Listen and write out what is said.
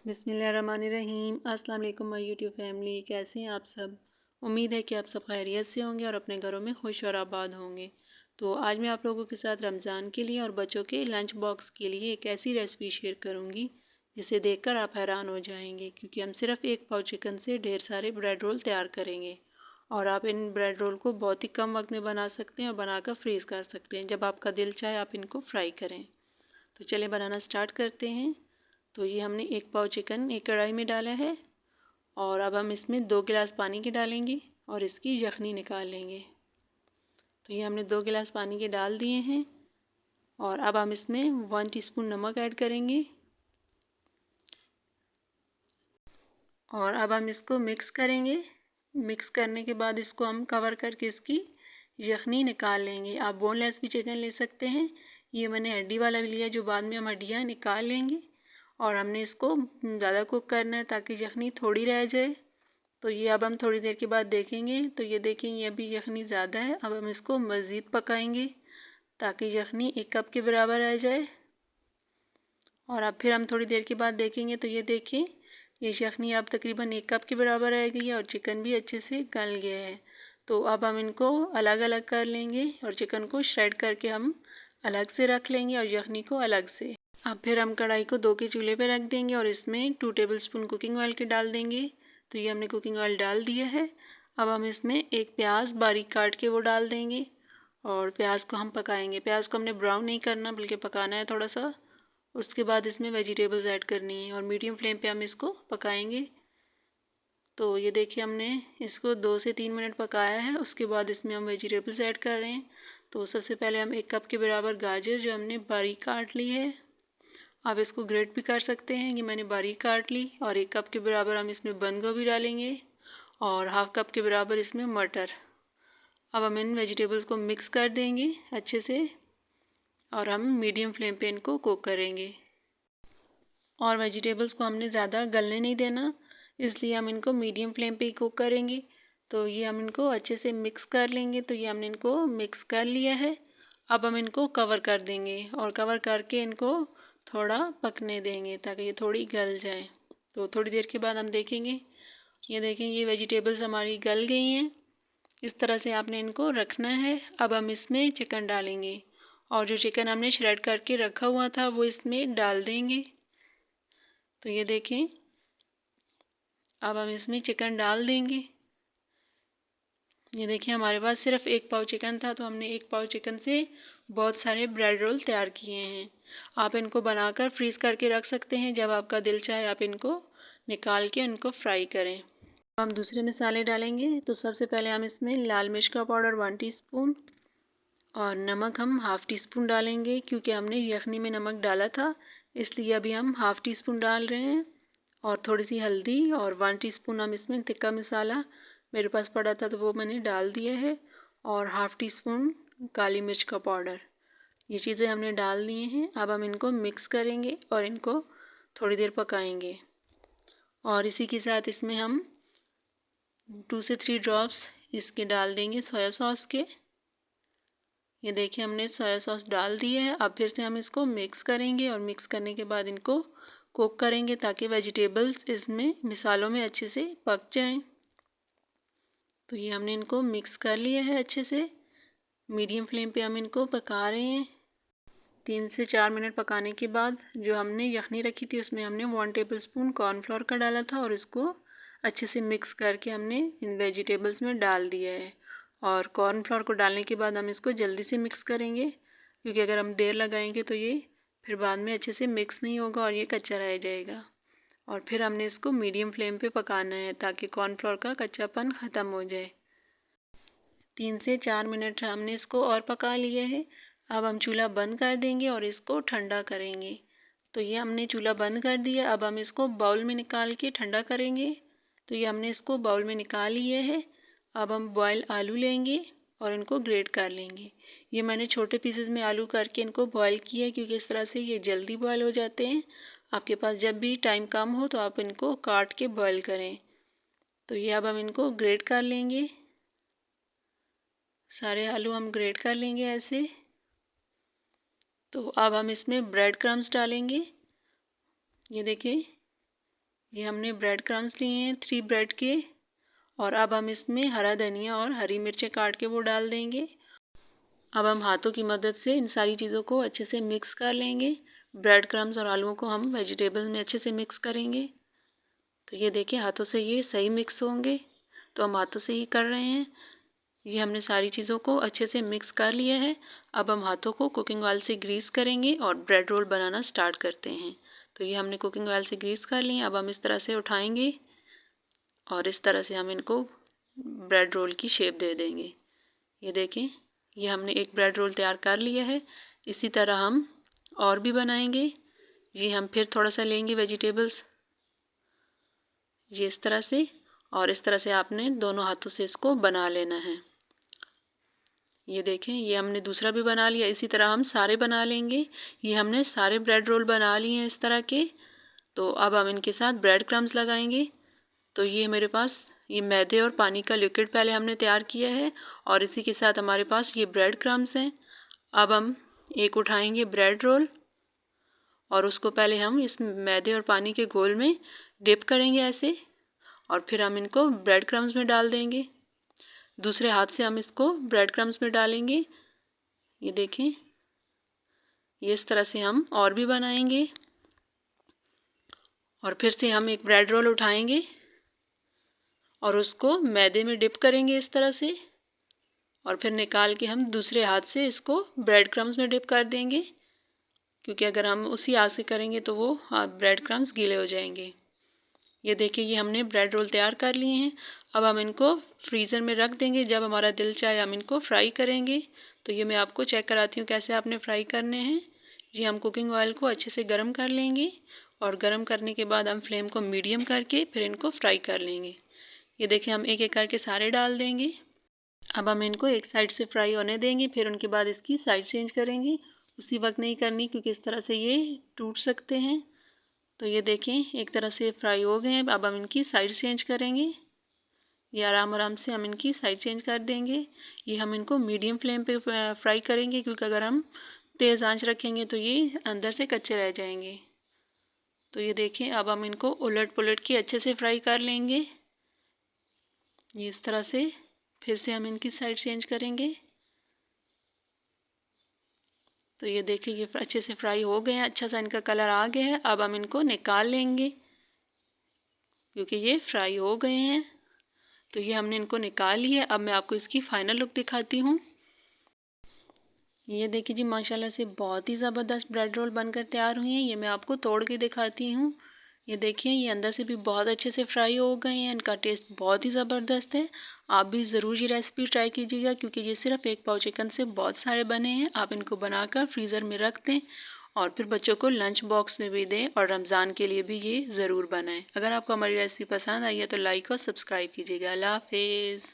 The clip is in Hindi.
बिस्मिल्लाहिर्रहमानिर्रहीम। अस्सलाम वालेकुम माय यूट्यूब फैमिली, कैसे हैं आप सब। उम्मीद है कि आप सब खैरियत से होंगे और अपने घरों में खुश और आबाद होंगे। तो आज मैं आप लोगों के साथ रमज़ान के लिए और बच्चों के लंच बॉक्स के लिए एक ऐसी रेसिपी शेयर करूंगी जिसे देखकर आप हैरान हो जाएंगे, क्योंकि हम सिर्फ एक पाव चिकन से ढेर सारे ब्रेड रोल तैयार करेंगे। और आप इन ब्रेड रोल को बहुत ही कम वक्त में बना सकते हैं और बनाकर फ्रीज़ कर सकते हैं। जब आपका दिल चाहे आप इनको फ्राई करें। तो चलिए बनाना स्टार्ट करते हैं। तो ये हमने एक पाव चिकन एक कढ़ाई में डाला है और अब हम इसमें 2 गिलास पानी के डालेंगे और इसकी यखनी निकाल लेंगे। तो ये हमने 2 गिलास पानी के डाल दिए हैं और अब हम इसमें 1 टीस्पून नमक ऐड करेंगे और अब हम इसको मिक्स करेंगे। मिक्स करने के बाद इसको हम कवर करके इसकी यखनी निकाल लेंगे। आप बोनलेस भी चिकन ले सकते हैं, ये मैंने हड्डी वाला भी लिया जो बाद में हम हड्डियाँ निकाल लेंगे। और हमने इसको ज़्यादा कुक करना है ताकि यखनी थोड़ी रह जाए। तो ये अब हम थोड़ी देर के बाद देखेंगे। तो ये देखेंगे अभी यखनी ज़्यादा है। अब हम इसको मज़ीद पकाएंगे ताकि यखनी 1 कप के बराबर आ जाए। और अब फिर हम थोड़ी देर के बाद देखेंगे तो ये देखें ये यखनी अब तकरीबन 1 कप के बराबर आ गई है और चिकन भी अच्छे से गल गया है। तो अब हम इनको अलग अलग कर लेंगे और चिकन को श्रेड करके हम अलग से रख लेंगे और यखनी को अलग से। अब फिर हम कढ़ाई को 2 के चूल्हे पे रख देंगे और इसमें 2 टेबलस्पून कुकिंग ऑयल के डाल देंगे। तो ये हमने कुकिंग ऑयल डाल दिया है। अब हम इसमें एक प्याज बारीक काट के वो डाल देंगे और प्याज को हम पकाएंगे। प्याज को हमने ब्राउन नहीं करना बल्कि पकाना है थोड़ा सा। उसके बाद इसमें वेजिटेबल्स ऐड करनी है और मीडियम फ्लेम पे हम इसको पकाएंगे। तो ये देखिए हमने इसको 2 से 3 मिनट पकाया है। उसके बाद इसमें हम वेजिटेबल्स ऐड कर रहे हैं। तो सबसे पहले हम 1 कप के बराबर गाजर जो हमने बारीक काट ली है, आप इसको ग्रेट भी कर सकते हैं, ये मैंने बारीक काट ली। और 1 कप के बराबर हम इसमें बंद गोभी डालेंगे और हाफ कप के बराबर इसमें मटर। अब हम इन वेजिटेबल्स को मिक्स कर देंगे अच्छे से और हम मीडियम फ्लेम पे इनको कुक करेंगे। और वेजिटेबल्स को हमने ज़्यादा गलने नहीं देना, इसलिए हम इनको मीडियम फ्लेम पे ही कुक करेंगे। तो ये हम इनको अच्छे से मिक्स कर लेंगे। तो ये हमने इनको मिक्स कर लिया है। अब हम इनको कवर कर देंगे और कवर करके इनको थोड़ा पकने देंगे ताकि ये थोड़ी गल जाए। तो थोड़ी देर के बाद हम देखेंगे, ये देखें ये वेजिटेबल्स हमारी गल गई हैं। इस तरह से आपने इनको रखना है। अब हम इसमें चिकन डालेंगे और जो चिकन हमने श्रेड करके रखा हुआ था वो इसमें डाल देंगे। तो ये देखें अब हम इसमें चिकन डाल देंगे। ये देखिए हमारे पास सिर्फ 1 पाव चिकन था, तो हमने 1 पाव चिकन से बहुत सारे ब्रेड रोल तैयार किए हैं। आप इनको बनाकर फ्रीज़ करके रख सकते हैं, जब आपका दिल चाहे आप इनको निकाल के इनको फ्राई करें। हम दूसरे मसाले डालेंगे। तो सबसे पहले हम इसमें लाल मिर्च का पाउडर 1 टीस्पून और नमक हम हाफ़ टी स्पून डालेंगे, क्योंकि हमने यखनी में नमक डाला था इसलिए अभी हम हाफ़ टी स्पून डाल रहे हैं। और थोड़ी सी हल्दी और 1 टीस्पून हम इसमें तिक्का मसाला मेरे पास पड़ा था तो वो मैंने डाल दिया है और हाफ़ टी स्पून काली मिर्च का पाउडर। ये चीज़ें हमने डाल दिए हैं। अब हम इनको मिक्स करेंगे और इनको थोड़ी देर पकाएंगे। और इसी के साथ इसमें हम 2 से 3 ड्रॉप्स इसके डाल देंगे सोया सॉस के। ये देखिए हमने सोया सॉस डाल दिया है। अब फिर से हम इसको मिक्स करेंगे और मिक्स करने के बाद इनको कुक करेंगे ताकि वेजिटेबल्स इसमें मिसालों में अच्छे से पक जाएं। तो ये हमने इनको मिक्स कर लिया है अच्छे से। मीडियम फ्लेम पे हम इनको पका रहे हैं। 3 से 4 मिनट पकाने के बाद जो हमने यखनी रखी थी उसमें हमने 1 टेबलस्पून कॉर्नफ्लोर का डाला था और इसको अच्छे से मिक्स करके हमने इन वेजिटेबल्स में डाल दिया है। और कॉर्नफ्लोर को डालने के बाद हम इसको जल्दी से मिक्स करेंगे, क्योंकि अगर हम देर लगाएंगे तो ये फिर बाद में अच्छे से मिक्स नहीं होगा और ये कच्चा रह जाएगा। और फिर हमने इसको मीडियम फ्लेम पे पकाना है ताकि कॉर्नफ्लोर का कच्चापन ख़त्म हो जाए। 3 से 4 मिनट हमने इसको और पका लिया है। अब हम चूल्हा बंद कर देंगे और इसको ठंडा करेंगे। तो ये हमने चूल्हा बंद कर दिया। अब हम इसको बाउल में निकाल के ठंडा करेंगे। तो ये हमने इसको बाउल में निकाल लिया है। अब हम बॉयल आलू लेंगे और इनको ग्रेट कर लेंगे। ये मैंने छोटे पीसेस में आलू करके इनको बॉयल किया है, क्योंकि इस तरह से ये जल्दी बॉयल हो जाते हैं। आपके पास जब भी टाइम कम हो तो आप इनको काट के बॉयल करें। तो ये अब हम इनको ग्रेट कर लेंगे। सारे आलू हम ग्रेट कर लेंगे ऐसे। तो अब हम इसमें ब्रेड क्रम्स डालेंगे। ये देखिए ये हमने ब्रेड क्रम्स लिए हैं 3 ब्रेड के, और अब हम इसमें हरा धनिया और हरी मिर्चें काट के वो डाल देंगे। अब हम हाथों की मदद से इन सारी चीज़ों को अच्छे से मिक्स कर लेंगे। ब्रेड क्रम्स और आलूओं को हम वेजिटेबल में अच्छे से मिक्स करेंगे। तो ये देखिए हाथों से ये सही मिक्स होंगे, तो हम हाथों से ही कर रहे हैं। ये हमने सारी चीज़ों को अच्छे से मिक्स कर लिया है। अब हम हाथों को कुकिंग ऑयल से ग्रीस करेंगे और ब्रेड रोल बनाना स्टार्ट करते हैं। तो ये हमने कुकिंग ऑयल से ग्रीस कर लिए। अब हम इस तरह से उठाएंगे और इस तरह से हम इनको ब्रेड रोल की शेप दे देंगे। ये देखें, ये हमने एक ब्रेड रोल तैयार कर लिया है। इसी तरह हम और भी बनाएंगे। ये हम फिर थोड़ा सा लेंगे वेजिटेबल्स, ये इस तरह से, और इस तरह से आपने दोनों हाथों से इसको बना लेना है। ये देखें, ये हमने दूसरा भी बना लिया। इसी तरह हम सारे बना लेंगे। ये हमने सारे ब्रेड रोल बना लिए हैं इस तरह के। तो अब हम इनके साथ ब्रेड क्रम्स लगाएंगे। तो ये मेरे पास ये मैदे और पानी का लिक्विड पहले हमने तैयार किया है, और इसी के साथ हमारे पास ये ब्रेड क्रम्स हैं। अब हम एक उठाएंगे ब्रेड रोल और उसको पहले हम इस मैदे और पानी के घोल में डिप करेंगे ऐसे, और फिर हम इनको ब्रेड क्रम्स में डाल देंगे। दूसरे हाथ से हम इसको ब्रेड क्रम्स में डालेंगे। ये देखें, ये इस तरह से हम और भी बनाएंगे। और फिर से हम एक ब्रेड रोल उठाएंगे और उसको मैदे में डिप करेंगे इस तरह से, और फिर निकाल के हम दूसरे हाथ से इसको ब्रेड क्रम्स में डिप कर देंगे, क्योंकि अगर हम उसी हाथ से करेंगे तो वो ब्रेड क्रम्स गीले हो जाएंगे। ये देखिए, ये हमने ब्रेड रोल तैयार कर लिए हैं। अब हम इनको फ्रीज़र में रख देंगे। जब हमारा दिल चाहे हम इनको फ्राई करेंगे। तो ये मैं आपको चेक कराती हूँ कैसे आपने फ्राई करने हैं। ये हम कुकिंग ऑयल को अच्छे से गर्म कर लेंगे, और गर्म करने के बाद हम फ्लेम को मीडियम करके फिर इनको फ्राई कर लेंगे। ये देखिए, हम एक एक करके सारे डाल देंगे। अब हम इनको एक साइड से फ्राई होने देंगे, फिर उनके बाद इसकी साइड चेंज करेंगे। उसी वक्त नहीं करनी, क्योंकि इस तरह से ये टूट सकते हैं। तो ये देखें, एक तरह से फ्राई हो गए हैं। अब हम इनकी साइड चेंज करेंगे। ये आराम आराम से हम इनकी साइड चेंज कर देंगे। ये हम इनको मीडियम फ्लेम पे फ्राई करेंगे, क्योंकि अगर हम तेज़ आंच रखेंगे तो ये अंदर से कच्चे रह जाएंगे। तो ये देखें, अब हम इनको उलट पुलट के अच्छे से फ्राई कर लेंगे। ये इस तरह से फिर से हम इनकी साइड चेंज करेंगे। तो ये देखिए, ये अच्छे से फ्राई हो गए हैं, अच्छा सा इनका कलर आ गया है। अब हम इनको निकाल लेंगे, क्योंकि ये फ्राई हो गए हैं। तो ये हमने इनको निकाल लिया है। अब मैं आपको इसकी फाइनल लुक दिखाती हूँ। ये देखिए जी, माशाल्लाह से बहुत ही ज़बरदस्त ब्रेड रोल बनकर तैयार हुई हैं। ये मैं आपको तोड़ के दिखाती हूँ। ये देखिए, ये अंदर से भी बहुत अच्छे से फ्राई हो गए हैं। इनका टेस्ट बहुत ही ज़बरदस्त है। आप भी ज़रूर ये रेसिपी ट्राई कीजिएगा, क्योंकि ये सिर्फ एक पाव चिकन से बहुत सारे बने हैं। आप इनको बनाकर फ्रीज़र में रख दें और फिर बच्चों को लंच बॉक्स में भी दें, और रमज़ान के लिए भी ये ज़रूर बनाएं। अगर आपको हमारी रेसिपी पसंद आई है तो लाइक और सब्सक्राइब कीजिएगा। अल्लाह हाफिज़।